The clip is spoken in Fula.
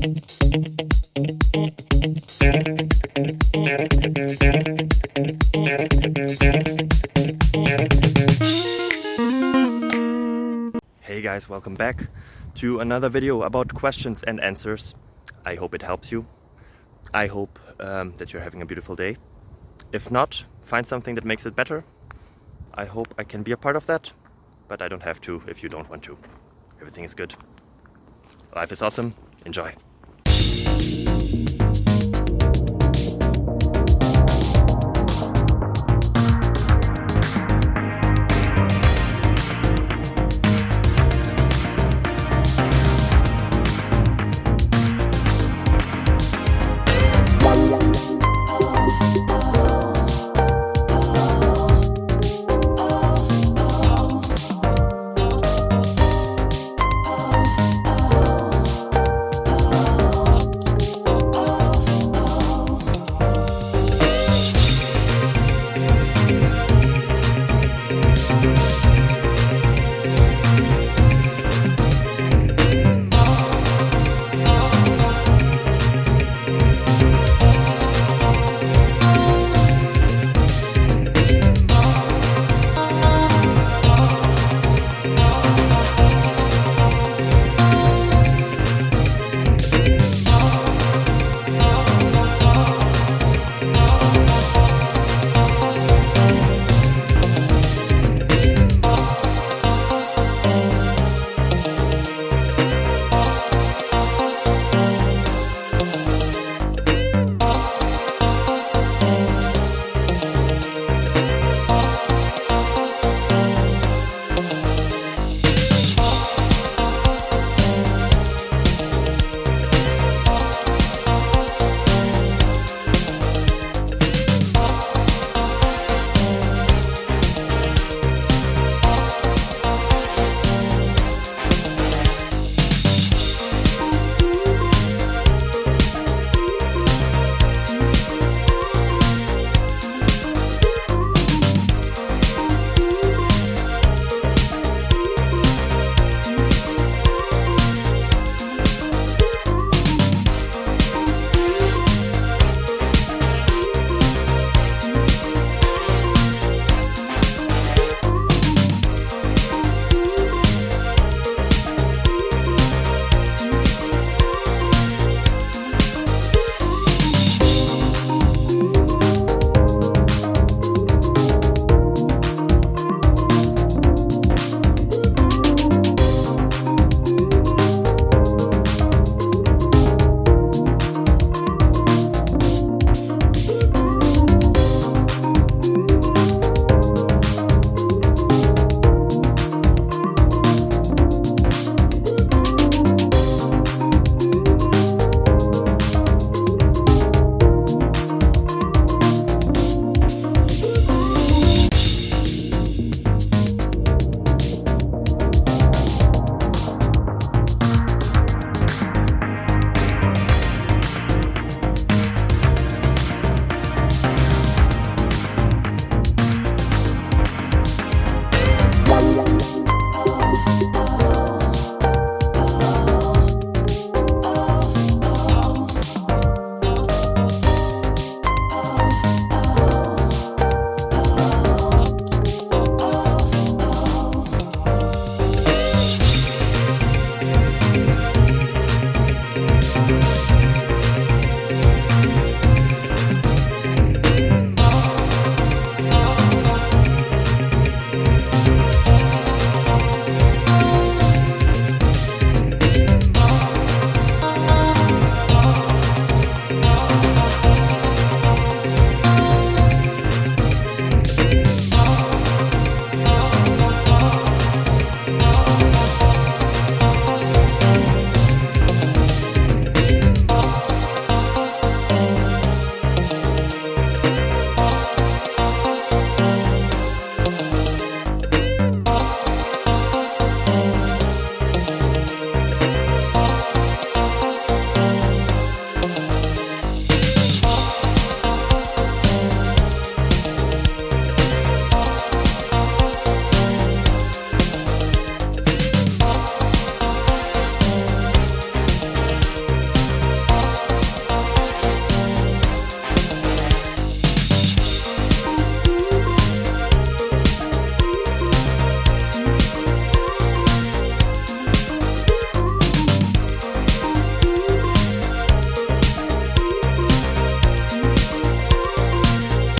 Hey guys, welcome back to another video about questions and answers. I hope it helps you. I hope that you're having a beautiful day. If not, find something that makes it better. I hope I can be a part of that, but I don't have to if you don't want to. Everything is good. Life is awesome. Enjoy.